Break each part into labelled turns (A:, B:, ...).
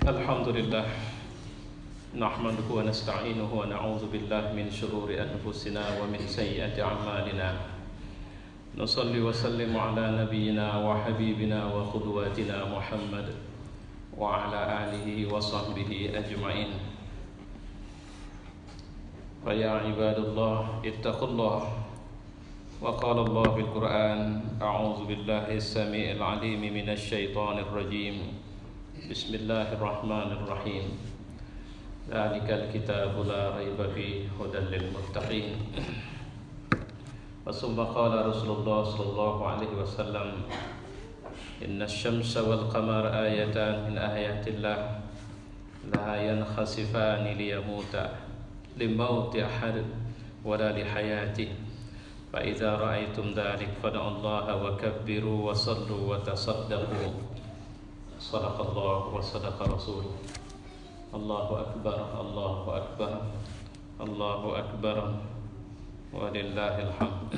A: Alhamdulillah nahmaduhu wa nasta'inuhu wa na'udzu billahi min shururi anfusina wa min sayyiati a'malina. Nusalli wa sallimu ala nabiyyina wa habibina wa qudwatina Muhammad wa ala alihi wa sahbihi ajma'in. Fa ya ibadallah ittaqullah. Wa qala Allah fil Qur'an a'udzu billahi as-sami'il 'alim minasy syaithanir rajim. Bismillahirrahmanirrahim. Dzalikal kitabu la raiba fihi hudan lil muttaqin. Wa summa qala Rasulullah sallallahu alaihi wasallam, inna asy-syamsa wal qamara ayatan min ayatillah la yankhasifani liyamuta limauti ahad wala lihayati. Fa idza ra'aitum dzalik fad'ullaha wa kabbiru wa sallu wa tasaddaqu. Sadaqallah wa sadaqa rasuluh. Allahu akbar, Allahu akbar, Allahu akbar, walillahil hamd.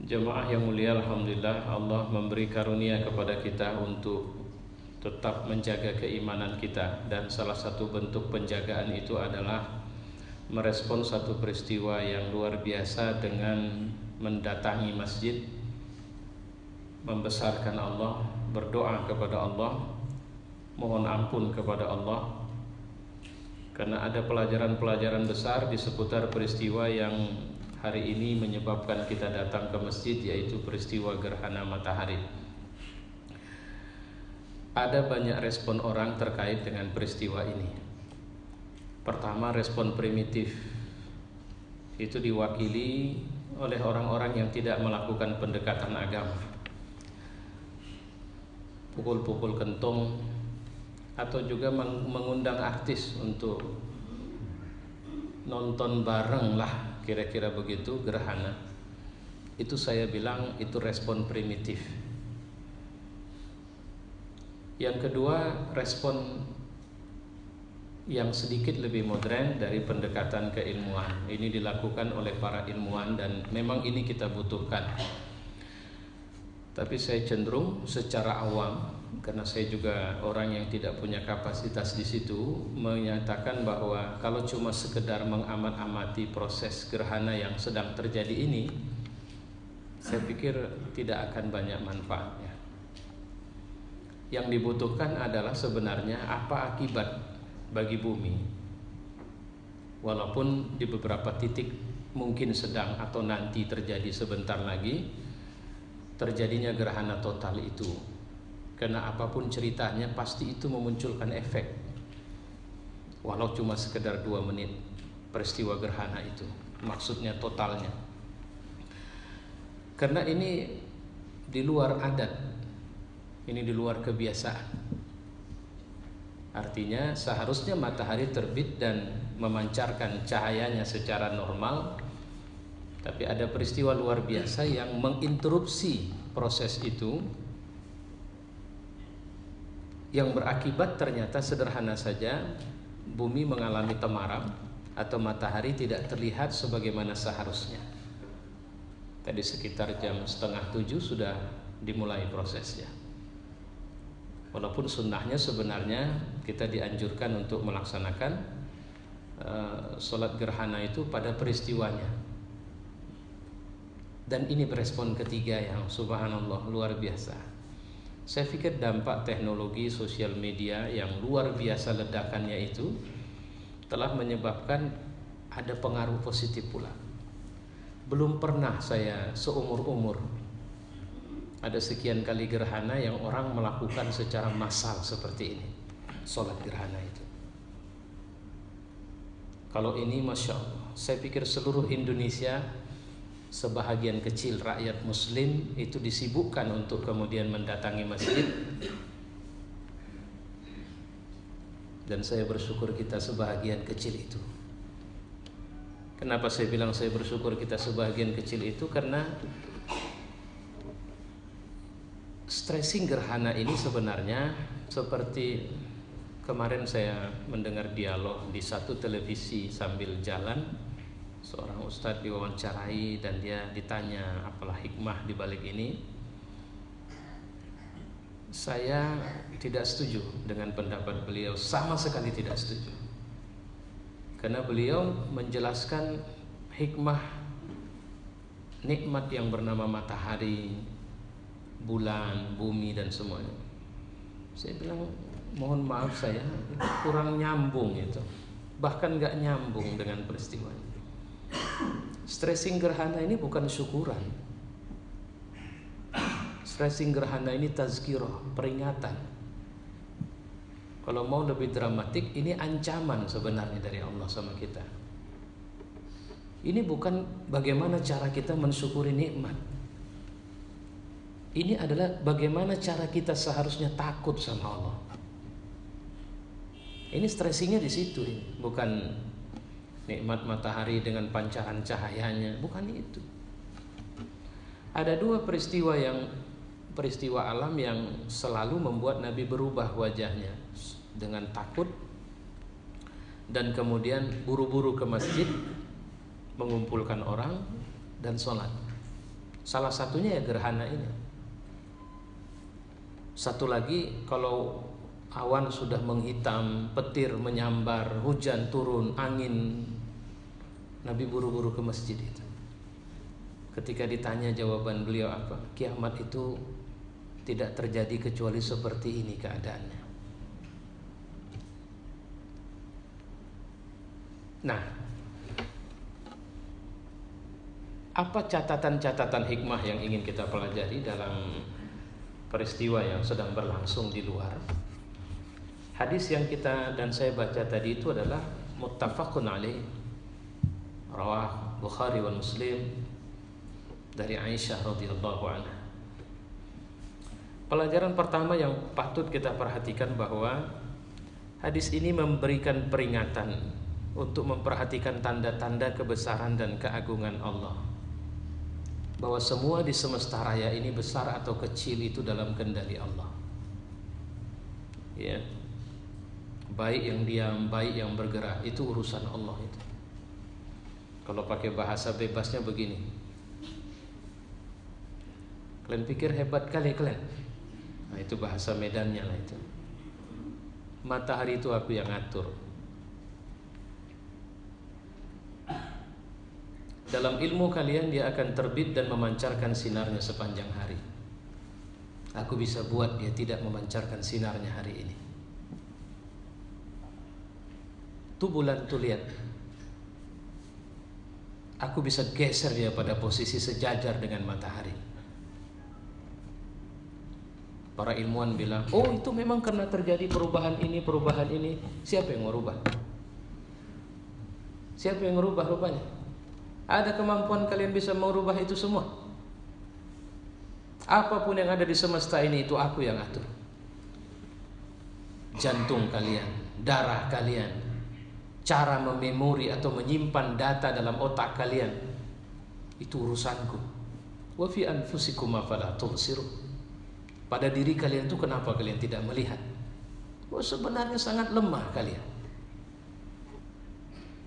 A: Jemaah yang mulia, alhamdulillah Allah memberi karunia kepada kita untuk tetap menjaga keimanan kita, dan salah satu bentuk penjagaan itu adalah merespon satu peristiwa yang luar biasa dengan mendatangi masjid, membesarkan Allah, berdoa kepada Allah, mohon ampun kepada Allah, karena ada pelajaran-pelajaran besar di seputar peristiwa yang hari ini menyebabkan kita datang ke masjid, yaitu peristiwa gerhana matahari. Ada banyak respon orang terkait dengan peristiwa ini. Pertama, respon primitif, itu diwakili oleh orang-orang yang tidak melakukan pendekatan agama, pukul-pukul kentung, atau juga mengundang artis untuk nonton bareng lah, kira-kira begitu gerhana. Itu saya bilang itu respon primitif. Yang kedua, respon yang sedikit lebih modern dari pendekatan keilmuan. Ini dilakukan oleh para ilmuwan dan memang ini kita butuhkan. Tapi saya cenderung secara awam, karena saya juga orang yang tidak punya kapasitas di situ, menyatakan bahwa kalau cuma sekedar mengamat-amati proses gerhana yang sedang terjadi ini, saya pikir tidak akan banyak manfaatnya. Yang dibutuhkan adalah sebenarnya apa akibat bagi bumi, walaupun di beberapa titik mungkin sedang atau nanti terjadi sebentar lagi terjadinya gerhana total itu. Karena apapun ceritanya pasti itu memunculkan efek, walau cuma sekedar 2 menit peristiwa gerhana itu, maksudnya totalnya. Karena ini di luar adat, ini di luar kebiasaan. Artinya seharusnya matahari terbit dan memancarkan cahayanya secara normal, tapi ada peristiwa luar biasa yang menginterupsi proses itu, yang berakibat ternyata sederhana saja, bumi mengalami temaram atau matahari tidak terlihat sebagaimana seharusnya. Tadi sekitar jam 6:30 sudah dimulai prosesnya. Walaupun sunnahnya sebenarnya kita dianjurkan untuk melaksanakan sholat gerhana itu pada peristiwanya. Dan ini respon ketiga yang subhanallah luar biasa. Saya pikir dampak teknologi sosial media yang luar biasa ledakannya itu telah menyebabkan ada pengaruh positif pula. Belum pernah saya seumur-umur ada sekian kali gerhana yang orang melakukan secara massal seperti ini, sholat gerhana itu. Kalau ini Masya Allah, saya pikir seluruh Indonesia, sebahagian kecil rakyat muslim itu disibukkan untuk kemudian mendatangi masjid. Dan saya bersyukur kita sebahagian kecil itu. Kenapa saya bilang saya bersyukur kita sebahagian kecil itu? Karena stressing gerhana ini sebenarnya seperti kemarin saya mendengar dialog di satu televisi sambil jalan. Seorang ustadz diwawancarai dan dia ditanya apalah hikmah di balik ini. Saya tidak setuju dengan pendapat beliau, sama sekali tidak setuju. Karena beliau menjelaskan hikmah nikmat yang bernama matahari, bulan, bumi dan semuanya. Saya bilang mohon maaf, saya kurang nyambung itu, bahkan nggak nyambung dengan peristiwanya. Stressing gerhana ini bukan syukuran. Stressing gerhana ini tazkirah, peringatan. Kalau mau lebih dramatik, ini ancaman sebenarnya dari Allah sama kita. Ini bukan bagaimana cara kita mensyukuri nikmat. Ini adalah bagaimana cara kita seharusnya takut sama Allah. Ini stressingnya di situ, ini bukan nikmat matahari dengan pancaran cahayanya, bukan itu. Ada dua peristiwa alam yang selalu membuat Nabi berubah wajahnya dengan takut dan kemudian buru-buru ke masjid mengumpulkan orang dan sholat. Salah satunya ya gerhana ini. Satu lagi, kalau awan sudah menghitam, petir menyambar, hujan turun, angin, Nabi buru-buru ke masjid itu. Ketika ditanya, jawaban beliau apa? Kiamat itu tidak terjadi kecuali seperti ini keadaannya. Nah, apa catatan-catatan hikmah yang ingin kita pelajari dalam peristiwa yang sedang berlangsung di luar? Hadis yang kita dan saya baca tadi itu adalah muttafaqun alaih, rawah Bukhari wa Muslim, dari Aisyah radhiyallahu anha. Pelajaran pertama yang patut kita perhatikan bahwa hadis ini memberikan peringatan untuk memperhatikan tanda-tanda kebesaran dan keagungan Allah. Bahwa semua di semesta raya ini, besar atau kecil, itu dalam kendali Allah. Ya. Baik yang diam, baik yang bergerak, itu urusan Allah itu. Kalau pakai bahasa bebasnya begini, kalian pikir hebat kali kalian? Nah, itu bahasa medannya lah itu. Matahari itu aku yang atur. Dalam ilmu kalian, dia akan terbit dan memancarkan sinarnya sepanjang hari. Aku bisa buat dia tidak memancarkan sinarnya hari ini. Tuh bulan tuh lihat, aku bisa geser dia pada posisi sejajar dengan matahari. Para ilmuwan bilang, oh itu memang karena terjadi perubahan ini. Siapa yang merubah? Siapa yang merubah rupanya? Ada kemampuan kalian bisa merubah itu semua? Apapun yang ada di semesta ini, itu aku yang atur. Jantung kalian, darah kalian, cara mememori atau menyimpan data dalam otak kalian, itu urusanku. Wa fi anfusikum afala tubsirun. Pada diri kalian itu kenapa kalian tidak melihat? Oh, sebenarnya sangat lemah kalian.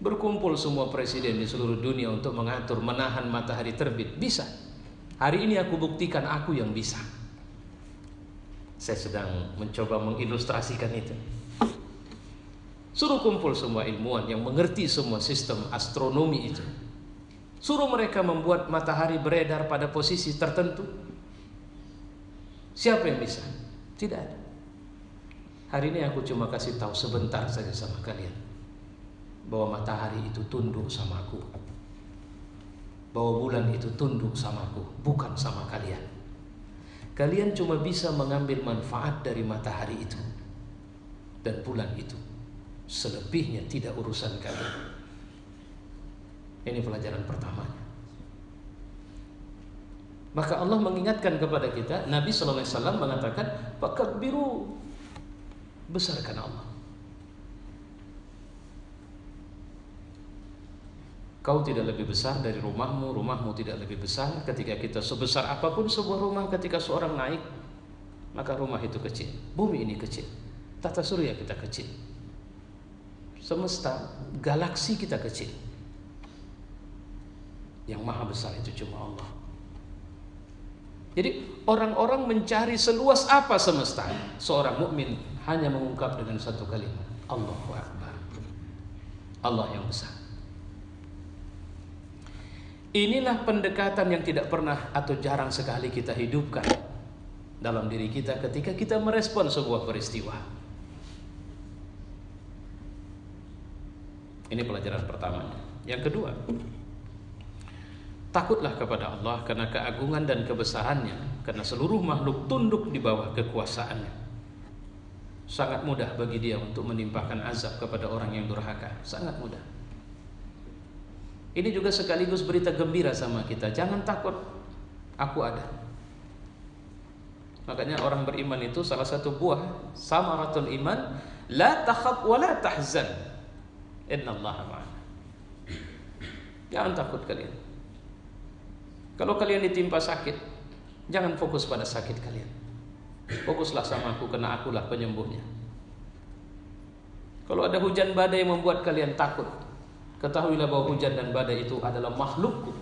A: Berkumpul semua presiden di seluruh dunia untuk mengatur, menahan matahari terbit, bisa. Hari ini aku buktikan aku yang bisa. Saya sedang mencoba mengilustrasikan itu. Suruh kumpul semua ilmuwan yang mengerti semua sistem astronomi itu. Suruh mereka membuat matahari beredar pada posisi tertentu. Siapa yang bisa? Tidak ada. Hari ini aku cuma kasih tahu sebentar saja sama kalian, bahwa matahari itu tunduk sama aku, bahwa bulan itu tunduk sama aku, bukan sama kalian. Kalian cuma bisa mengambil manfaat dari matahari itu dan bulan itu. Selebihnya tidak urusan kalian. Ini pelajaran pertamanya. Maka Allah mengingatkan kepada kita, Nabi SAW mengatakan, fakabbiru, besarkan Allah. Kau tidak lebih besar dari rumahmu, rumahmu tidak lebih besar. Ketika kita sebesar apapun sebuah rumah, ketika seorang naik, maka rumah itu kecil, bumi ini kecil, tata surya kita kecil, semesta, galaksi kita kecil. Yang maha besar itu cuma Allah. Jadi orang-orang mencari seluas apa semesta, seorang mukmin hanya mengungkap dengan satu kalimat, Allahu Akbar. Allah yang besar. Inilah pendekatan yang tidak pernah atau jarang sekali kita hidupkan dalam diri kita ketika kita merespon sebuah peristiwa. Ini pelajaran pertama. Yang kedua, takutlah kepada Allah karena keagungan dan kebesarannya, karena seluruh makhluk tunduk di bawah kekuasaannya. Sangat mudah bagi dia untuk menimpakan azab kepada orang yang durhaka. Sangat mudah. Ini juga sekaligus berita gembira sama kita. Jangan takut, aku ada. Makanya orang beriman itu salah satu buah samaratul iman, la takhaf wa la tahzan, innallaha ma'ana. Jangan takut kalian. Kalau kalian ditimpa sakit, jangan fokus pada sakit kalian. Fokuslah sama aku, karena akulah penyembuhnya. Kalau ada hujan badai yang membuat kalian takut, ketahuilah bahwa hujan dan badai itu adalah makhlukku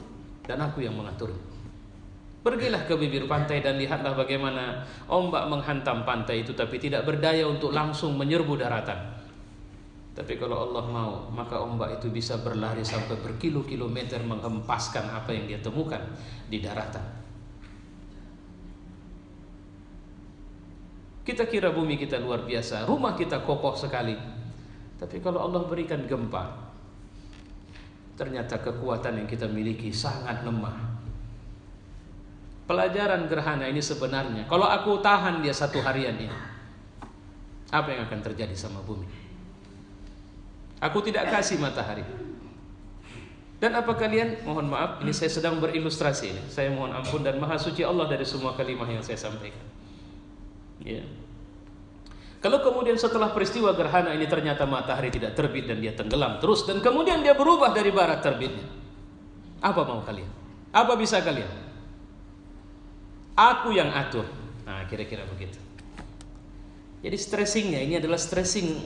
A: dan aku yang mengaturnya. Pergilah ke bibir pantai dan lihatlah bagaimana ombak menghantam pantai itu, tapi tidak berdaya untuk langsung menyerbu daratan. Tapi kalau Allah mau, maka ombak itu bisa berlari sampai berkilo-kilometer menghempaskan apa yang dia temukan di daratan. Kita kira bumi kita luar biasa, rumah kita kokoh sekali. Tapi kalau Allah berikan gempa, ternyata kekuatan yang kita miliki sangat lemah. Pelajaran gerhana ini sebenarnya, kalau aku tahan dia satu harian ini, apa yang akan terjadi sama bumi? Aku tidak kasih matahari. Dan apa kalian, mohon maaf, ini saya sedang berilustrasi ini. Saya mohon ampun dan maha suci Allah dari semua kalimat yang saya sampaikan. Ya. Kalau kemudian setelah peristiwa gerhana ini ternyata matahari tidak terbit dan dia tenggelam terus, dan kemudian dia berubah dari barat terbitnya, apa mau kalian? Apa bisa kalian? Aku yang atur. Nah, kira-kira begitu. Jadi stressingnya ini adalah stressing.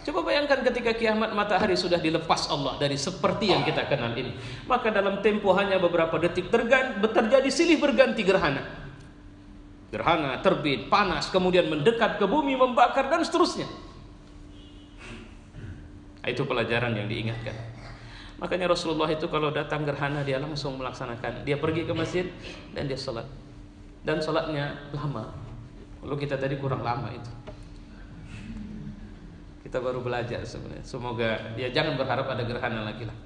A: Coba bayangkan ketika kiamat matahari sudah dilepas Allah dari seperti yang kita kenal ini, maka dalam tempo hanya beberapa detik terjadi silih berganti gerhana. Gerhana, terbit, panas, kemudian mendekat ke bumi, membakar dan seterusnya. Itu pelajaran yang diingatkan. Makanya Rasulullah itu kalau datang gerhana dia langsung melaksanakan. Dia pergi ke masjid dan dia sholat. Dan sholatnya lama. Kalau kita tadi kurang lama itu. Kita baru belajar sebenarnya. Semoga ya jangan berharap ada gerhana lagi lah.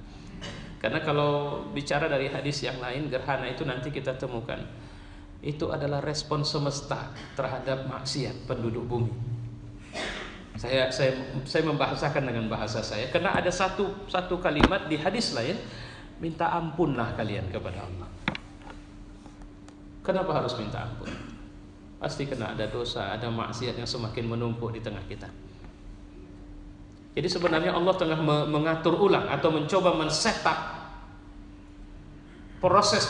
A: Karena kalau bicara dari hadis yang lain, gerhana itu nanti kita temukan itu adalah respon semesta terhadap maksiat penduduk bumi. Saya membahasakan dengan bahasa saya karena ada satu kalimat di hadis lain, minta ampunlah kalian kepada Allah. Kenapa harus minta ampun? Pasti kena ada dosa, ada maksiat yang semakin menumpuk di tengah kita. Jadi sebenarnya Allah tengah mengatur ulang atau mencoba men-setup proses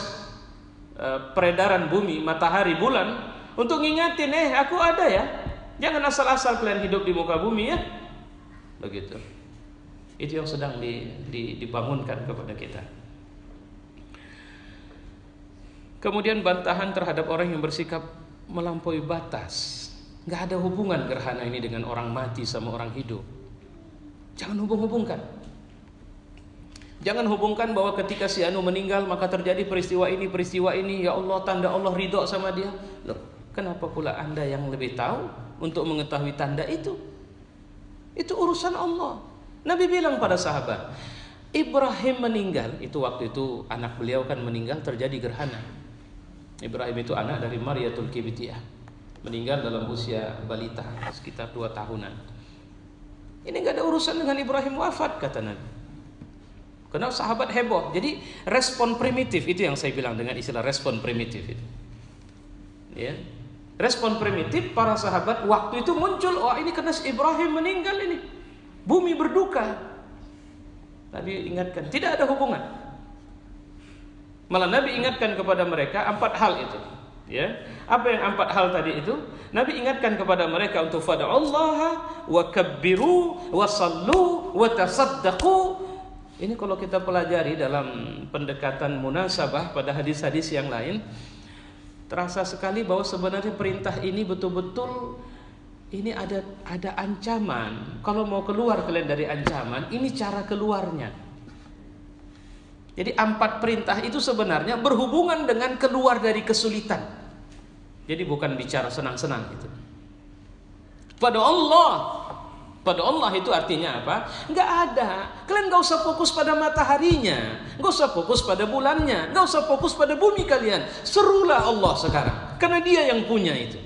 A: peredaran bumi, matahari, bulan untuk ngingatin, aku ada ya. Jangan asal-asal kalian hidup di muka bumi ya. Begitu. Itu yang sedang dibangunkan kepada kita. Kemudian bantahan terhadap orang yang bersikap melampaui batas. Gak ada hubungan gerhana ini dengan orang mati sama orang hidup. Jangan hubung-hubungkan. Jangan hubungkan bahwa ketika si Anu meninggal maka terjadi peristiwa ini, ya Allah, tanda Allah ridho sama dia. Loh, kenapa pula Anda yang lebih tahu untuk mengetahui tanda itu? Itu urusan Allah. Nabi bilang pada sahabat, Ibrahim meninggal, itu waktu itu anak beliau kan meninggal, terjadi gerhana. Ibrahim itu anak dari Mariyatul Kibtiyah, meninggal dalam usia balita sekitar 2 tahunan. Ini gak ada urusan dengan Ibrahim wafat, kata Nabi. Karena sahabat heboh. Jadi respon primitif itu yang saya bilang dengan istilah respon primitif itu. Ya. Respon primitif para sahabat waktu itu muncul, ini karena Ibrahim meninggal ini. Bumi berduka. Nabi ingatkan, tidak ada hubungan. Malah Nabi ingatkan kepada mereka 4 hal itu. Ya. Apa yang 4 hal tadi itu? Nabi ingatkan kepada mereka untuk fada'allaha wa kabbiru wa sallu wa tasaddaqu. Ini kalau kita pelajari dalam pendekatan munasabah pada hadis-hadis yang lain, terasa sekali bahwa sebenarnya perintah ini betul-betul ini ada ancaman. Kalau mau keluar kalian dari ancaman, ini cara keluarnya. Jadi 4 perintah itu sebenarnya berhubungan dengan keluar dari kesulitan. Jadi bukan bicara senang-senang itu. Pada Allah itu artinya apa? Enggak ada. Kalian enggak usah fokus pada mataharinya, enggak usah fokus pada bulannya, enggak usah fokus pada bumi kalian. Serulah Allah sekarang, karena Dia yang punya itu.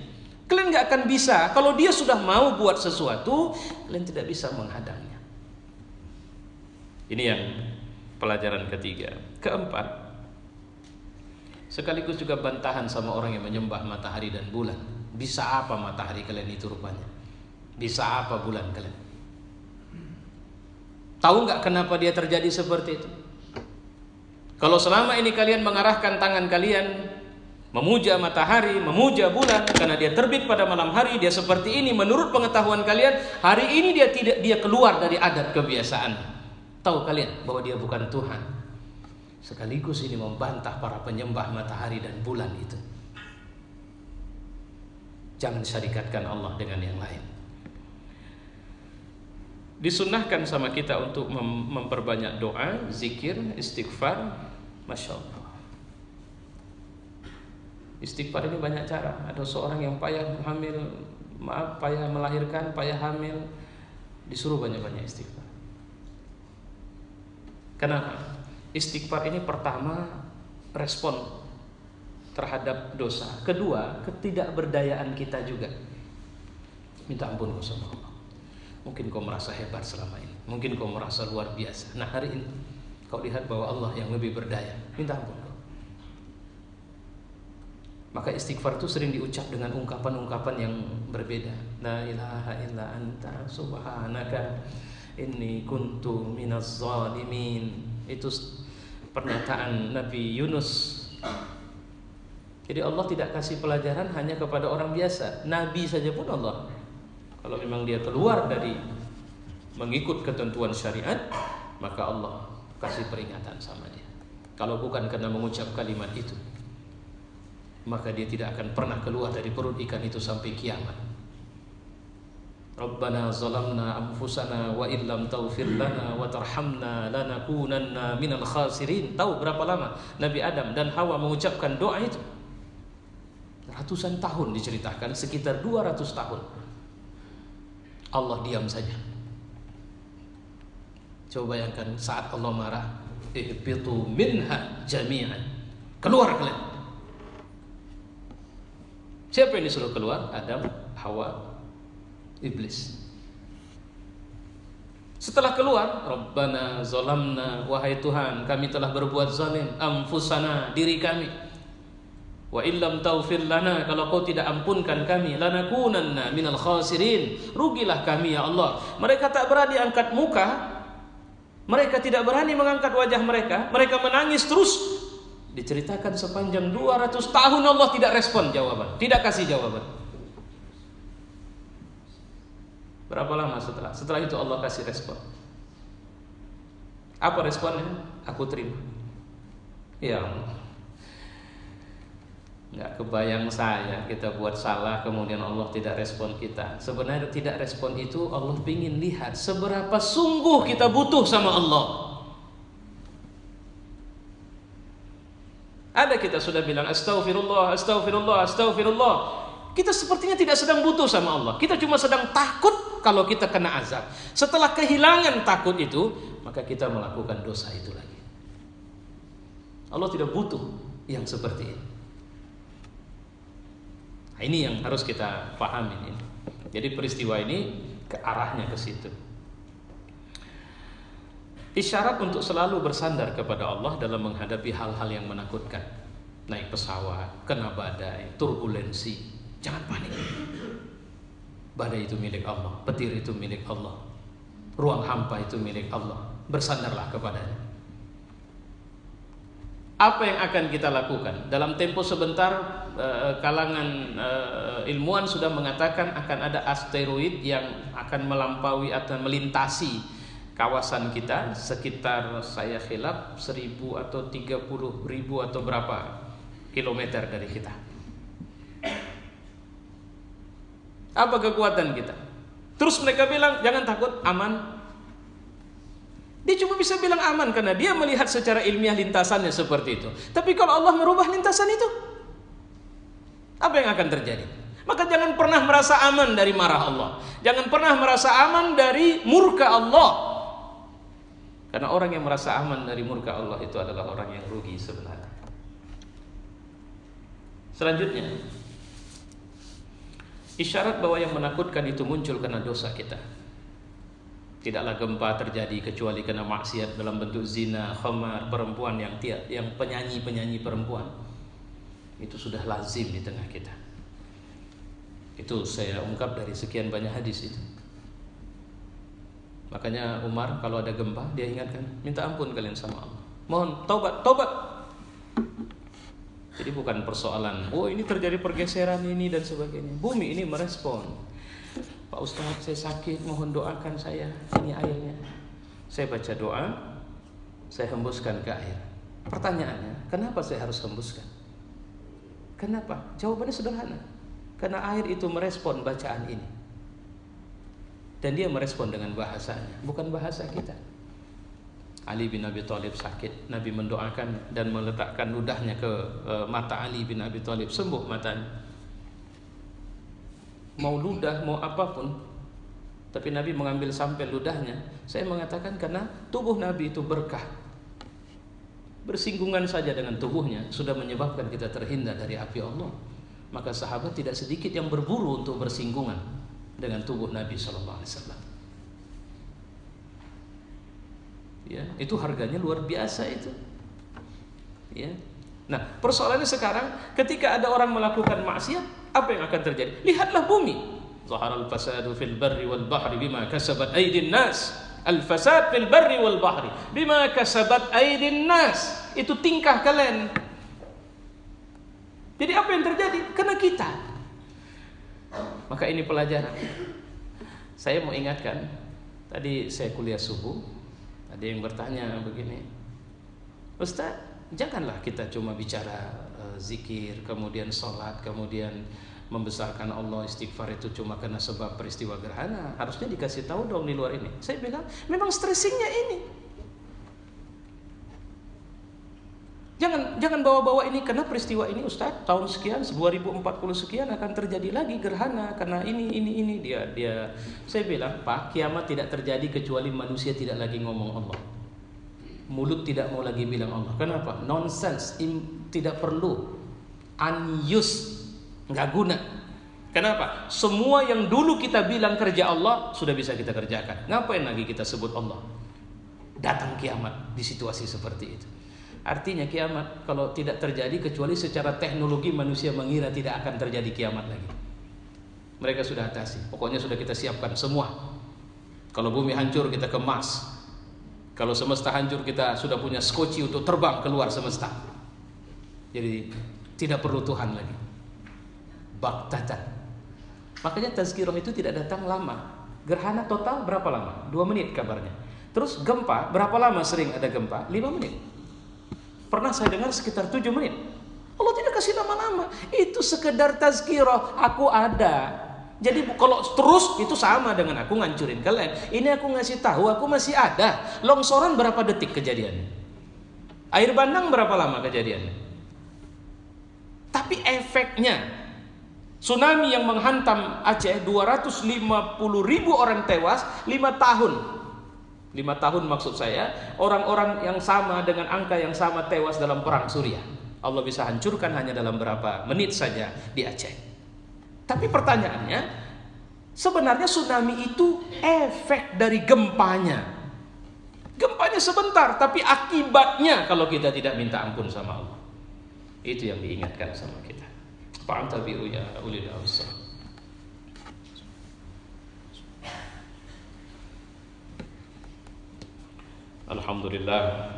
A: Kalian enggak akan bisa, kalau Dia sudah mau buat sesuatu, kalian tidak bisa menghadangnya. Ini yang pelajaran ketiga. Keempat, sekaligus juga bantahan sama orang yang menyembah matahari dan bulan. Bisa apa matahari kalian itu rupanya? Bisa apa bulan kalian? Tahu nggak kenapa dia terjadi seperti itu? Kalau selama ini kalian mengarahkan tangan kalian memuja matahari, memuja bulan karena dia terbit pada malam hari, dia seperti ini menurut pengetahuan kalian, hari ini dia keluar dari adat kebiasaan. Tahu kalian bahwa dia bukan Tuhan. Sekaligus ini membantah para penyembah matahari dan bulan itu. Jangan syarikatkan Allah dengan yang lain. Disunnahkan sama kita untuk memperbanyak doa, zikir, istighfar. Masya Allah. Istighfar ini banyak cara. Ada seorang yang payah melahirkan, payah hamil, disuruh banyak-banyak istighfar. Kenapa? Istighfar ini pertama respon terhadap dosa. Kedua, ketidakberdayaan kita juga. Minta ampun sama Allah. Mungkin kau merasa hebat selama ini, mungkin kau merasa luar biasa. Nah hari ini kau lihat bahwa Allah yang lebih berdaya. Minta ampun kau. Maka istighfar itu sering diucap dengan ungkapan-ungkapan yang berbeda. La ilaha illa anta subhanaka inni kuntu minaz zalimin. Itu pernyataan Nabi Yunus. Jadi Allah tidak kasih pelajaran hanya kepada orang biasa. Nabi saja pun Allah, kalau memang dia keluar dari mengikut ketentuan syariat, maka Allah kasih peringatan sama dia. Kalau bukan karena mengucap kalimat itu, maka dia tidak akan pernah keluar dari perut ikan itu sampai kiamat. Rabbana zalamna anfusana wa illam taghfir lana wa tarhamna lanakunanna minal khasirin. Tahu berapa lama Nabi Adam dan Hawa mengucapkan doa itu? Ratusan tahun diceritakan, sekitar 200 tahun. Allah diam saja. Coba bayangkan saat Allah marah, ihbitu minha jami'an. Keluar kalian. Siapa yang disuruh keluar? Adam, Hawa, Iblis. Setelah keluar, Rabbana zalamna, wahai Tuhan, kami telah berbuat zalim, anfusana, diri kami. Wa illam taghfir lana, kalau kau tidak ampunkan kami, lanakunanna minal khasirin, rugilah kami ya Allah. Mereka tak berani angkat muka, mereka tidak berani mengangkat wajah mereka, mereka menangis terus. Diceritakan sepanjang 200 tahun Allah tidak respon jawaban, tidak kasih jawaban. Berapa lama setelah itu Allah kasih respon? Apa responnya? Aku terima. Ya Allah, nggak kebayang saya kita buat salah kemudian Allah tidak respon kita. Sebenarnya tidak respon itu Allah ingin lihat seberapa sungguh kita butuh sama Allah. Ada kita sudah bilang astaghfirullah, astaghfirullah, astaghfirullah. Kita sepertinya tidak sedang butuh sama Allah. Kita cuma sedang takut kalau kita kena azab. Setelah kehilangan takut itu, maka kita melakukan dosa itu lagi. Allah tidak butuh yang seperti ini. Ini yang harus kita pahami ini. Jadi peristiwa ini ke arahnya ke situ. Isyarat untuk selalu bersandar kepada Allah dalam menghadapi hal-hal yang menakutkan. Naik pesawat, kena badai, turbulensi, jangan panik. Badai itu milik Allah, petir itu milik Allah, ruang hampa itu milik Allah. Bersandarlah kepadanya. Apa yang akan kita lakukan? Dalam tempo sebentar, kalangan ilmuwan sudah mengatakan akan ada asteroid yang akan melampaui atau melintasi kawasan kita sekitar, saya khilaf, 1000 atau 30.000 atau berapa kilometer dari kita. Apa kekuatan kita? Terus mereka bilang, jangan takut, aman. Dia cuma bisa bilang aman karena dia melihat secara ilmiah lintasannya seperti itu. Tapi kalau Allah merubah lintasan itu, apa yang akan terjadi? Maka jangan pernah merasa aman dari marah Allah. Jangan pernah merasa aman dari murka Allah. Karena orang yang merasa aman dari murka Allah itu adalah orang yang rugi sebenarnya. Selanjutnya, isyarat bahwa yang menakutkan itu muncul karena dosa kita. Tidaklah gempa terjadi kecuali karena maksiat dalam bentuk zina, khamar, perempuan yang penyanyi-penyanyi perempuan. Itu sudah lazim di tengah kita. Itu saya ungkap dari sekian banyak hadis itu. Makanya Umar kalau ada gempa dia ingatkan, minta ampun kalian sama Allah. Mohon taubat. Jadi bukan persoalan, oh ini terjadi pergeseran ini dan sebagainya. Bumi ini merespon. Pak Ustaz, saya sakit, mohon doakan saya. Ini airnya. Saya baca doa, saya hembuskan ke air. Pertanyaannya, kenapa saya harus hembuskan? Kenapa? Jawabannya sederhana. Karena air itu merespon bacaan ini. Dan dia merespon dengan bahasanya, bukan bahasa kita. Ali bin Abi Thalib sakit, Nabi mendoakan dan meletakkan ludahnya ke mata Ali bin Abi Thalib, sembuh matanya. Mau ludah, mau apapun, tapi Nabi mengambil sampai ludahnya. Saya mengatakan karena tubuh Nabi itu berkah. Bersinggungan saja dengan tubuhnya sudah menyebabkan kita terhindar dari api Allah. Maka sahabat tidak sedikit yang berburu untuk bersinggungan dengan tubuh Nabi SAW. Ya, itu harganya luar biasa itu. Ya. Nah, persoalannya sekarang ketika ada orang melakukan maksiat, apa yang akan terjadi? Lihatlah bumi. Zaharal fasadu fil barri wal bahri bima kasabat aydin nas. Al fasad fil barri wal bahri bima kasabat aydin nas. Itu tingkah kalian. Jadi apa yang terjadi? Karena kita. Maka ini pelajaran. Saya mau ingatkan, tadi saya kuliah subuh, ada yang bertanya begini, Ustaz, janganlah kita cuma bicara zikir, kemudian sholat, kemudian membesarkan Allah, istighfar itu cuma karena sebab peristiwa gerhana. Harusnya dikasih tahu dong di luar ini. Saya bilang, memang stressingnya ini. Jangan bawa-bawa ini karena peristiwa ini Ustaz, tahun sekian, 2040 sekian akan terjadi lagi gerhana karena ini dia. Saya bilang, Pak, kiamat tidak terjadi kecuali manusia tidak lagi ngomong Allah. Mulut tidak mau lagi bilang Allah. Kenapa? Nonsense, tidak perlu, unused, nggak guna. Kenapa? Semua yang dulu kita bilang kerja Allah sudah bisa kita kerjakan. Ngapain lagi kita sebut Allah? Datang kiamat di situasi seperti itu. Artinya kiamat kalau tidak terjadi kecuali secara teknologi manusia mengira tidak akan terjadi kiamat lagi. Mereka sudah atasi. Pokoknya sudah kita siapkan semua. Kalau bumi hancur kita ke Mars. Kalau semesta hancur kita sudah punya skoci untuk terbang keluar semesta. Jadi tidak perlu Tuhan lagi. Baktatan. Makanya tazkirah itu tidak datang lama. Gerhana total berapa lama? 2 menit kabarnya. Terus gempa berapa lama sering ada gempa? 5 menit. Pernah saya dengar sekitar 7 menit. Allah tidak kasih lama-lama. Itu sekedar tazkirah, aku ada. Jadi kalau terus itu sama dengan aku ngancurin kalian. Ini aku ngasih tahu aku masih ada. Longsoran berapa detik kejadiannya? Air bandang berapa lama kejadiannya? Tapi efeknya, tsunami yang menghantam Aceh 250.000 orang tewas 5 tahun. 5 tahun maksud saya, orang-orang yang sama dengan angka yang sama tewas dalam perang Suriah. Allah bisa hancurkan hanya dalam berapa menit saja di Aceh. Tapi pertanyaannya, sebenarnya tsunami itu efek dari gempanya. Gempanya sebentar, tapi akibatnya kalau kita tidak minta ampun sama Allah. Itu yang diingatkan sama kita. Fa'tabiru ya ulil absar. Alhamdulillah,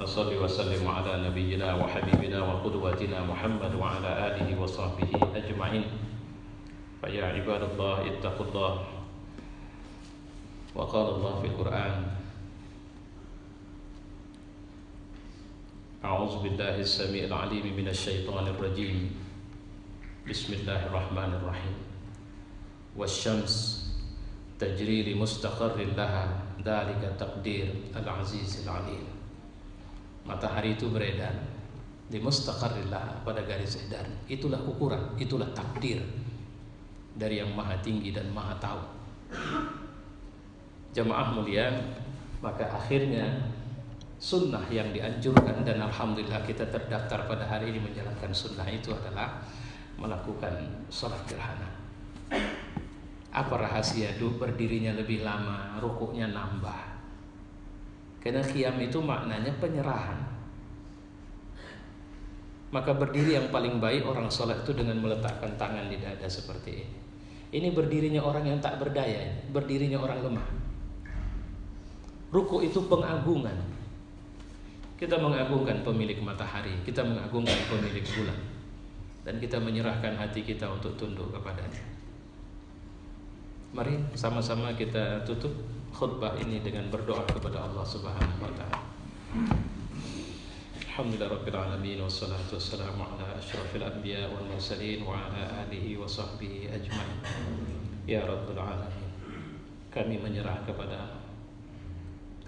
A: Nassalli wa sallim ala nabiyyina wa habibina wa qudwatina Muhammad wa ala alihi wa sahbihi ajma'in. Fa ya ibadallah ittaqullah. Wa qala Allah fil Qur'an, A'udzu billahi as-sami'il 'alim minasy syaithanir rajim. Bismillahirrahmanirrahim. Wasyams tajri li mustaqarrin laha, dzalika taqdir al-azizil alim. Matahari itu beredar di mustaqarrin laha, pada garis edar. Itulah ukuran, itulah takdir dari yang maha tinggi dan maha tahu. Jamaah mulia, maka akhirnya sunnah yang dianjurkan, dan alhamdulillah kita terdaftar pada hari ini menjalankan sunnah itu adalah melakukan sholat gerhana. Apa rahasia berdirinya lebih lama, rukuknya nambah? Karena qiyam itu maknanya penyerahan. Maka berdiri yang paling baik orang sholat itu dengan meletakkan tangan di dada seperti ini. Ini berdirinya orang yang tak berdaya, berdirinya orang lemah. Rukuk itu pengagungan. Kita mengagungkan pemilik matahari, kita mengagungkan pemilik bulan, dan kita menyerahkan hati kita untuk tunduk kepadanya. Mari sama-sama kita tutup khutbah ini dengan berdoa kepada Allah Subhanahu wa taala. Alhamdulillah rabbil alamin, wassalatu wassalamu ala asyrafil anbiya wal mursalin wa ala alihi wa sahbihi ajmain. Ya rabbul alamin, kami menyerah kepada-Mu,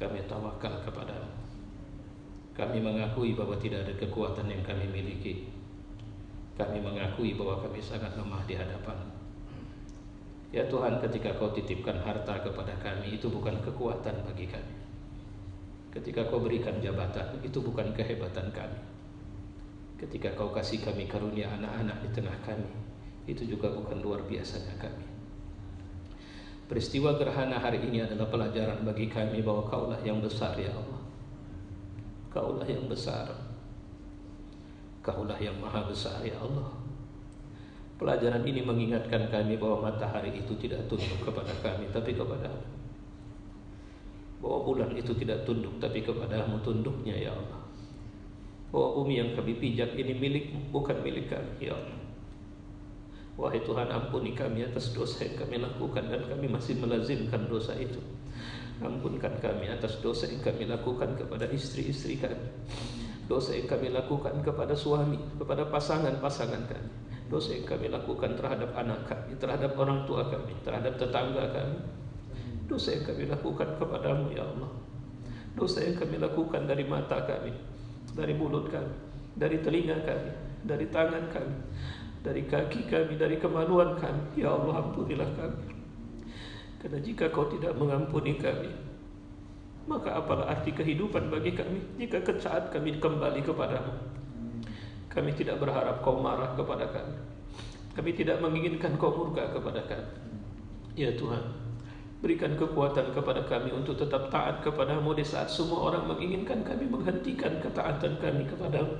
A: kami tawakal kepada-Mu. Kami mengakui bahwa tidak ada kekuatan yang kami miliki. Kami mengakui bahwa kami sangat lemah di hadapan-Mu. Ya Tuhan, ketika Kau titipkan harta kepada kami, itu bukan kekuatan bagi kami. Ketika Kau berikan jabatan, itu bukan kehebatan kami. Ketika Kau kasih kami karunia anak-anak di tengah kami, itu juga bukan luar biasanya kami. Peristiwa gerhana hari ini adalah pelajaran bagi kami bahwa Kaulah yang besar, ya Allah. Kaulah yang besar. Kaulah yang maha besar, ya Allah. Pelajaran ini mengingatkan kami bahwa matahari itu tidak tunduk kepada kami, tapi kepada-Mu. Bahwa bulan itu tidak tunduk, tapi kepada-Mu tunduknya, ya Allah. Bahwa bumi yang kami pijak ini milik-Mu, bukan milik kami, ya Allah. Wahai Tuhan, ampuni kami atas dosa yang kami lakukan, dan kami masih melazimkan dosa itu. Ampunkan kami atas dosa yang kami lakukan kepada istri-istri kami, dosa yang kami lakukan kepada suami, kepada pasangan-pasangan kami, dosa yang kami lakukan terhadap anak kami, terhadap orang tua kami, terhadap tetangga kami, dosa yang kami lakukan kepada-Mu, ya Allah. Dosa yang kami lakukan dari mata kami, dari mulut kami, dari telinga kami, dari tangan kami, dari kaki kami, dari kemaluan kami, ya Allah, ampunilah kami. Karena jika Kau tidak mengampuni kami, maka apalah arti kehidupan bagi kami jika saat kami kembali kepada-Mu? Kami tidak berharap Kau marah kepada kami. Kami tidak menginginkan Kau murka kepada kami. Ya Tuhan, berikan kekuatan kepada kami untuk tetap taat kepada-Mu di saat semua orang menginginkan kami menghentikan ketaatan kami kepada-Mu.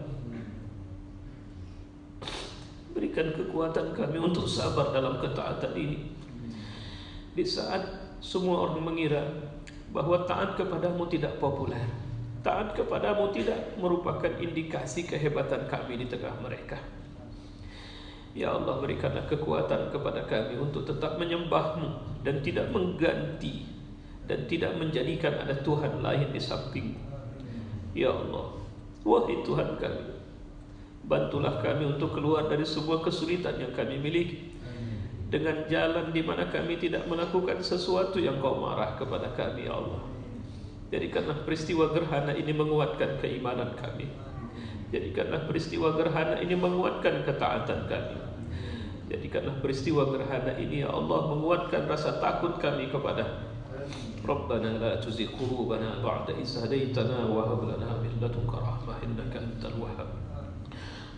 A: Berikan kekuatan kami untuk sabar dalam ketaatan ini. Di saat semua orang mengira bahwa taat kepada-Mu tidak populer, taat kepada-Mu tidak merupakan indikasi kehebatan kami di tengah mereka. Ya Allah, berikanlah kekuatan kepada kami untuk tetap menyembah-Mu dan tidak mengganti dan tidak menjadikan ada Tuhan lain di samping-Mu. Ya Allah, wahai Tuhan kami, bantulah kami untuk keluar dari semua kesulitan yang kami miliki, dengan jalan di mana kami tidak melakukan sesuatu yang Kau marah kepada kami, ya Allah. Jadikanlah peristiwa gerhana ini menguatkan keimanan kami. Jadikanlah peristiwa gerhana ini menguatkan ketaatan kami. Jadikanlah peristiwa gerhana ini, ya Allah, menguatkan rasa takut kami kepada Rabbana la tuzigh qulubana ba'da idh hadaytana wa hab lana min ladunka rahmah innaka antal wahhab.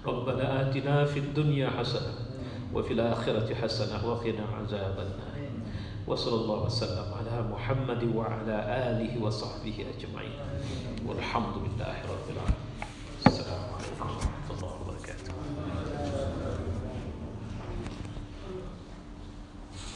A: Rabbana atina fid dunya hasanah wa fil akhirati hasanah wa qina azabannar. Wa sallallahu wasallam ala Muhammad wa ala alihi wa sahbihi ajma'in. Walhamdulillahi rabbil alamin.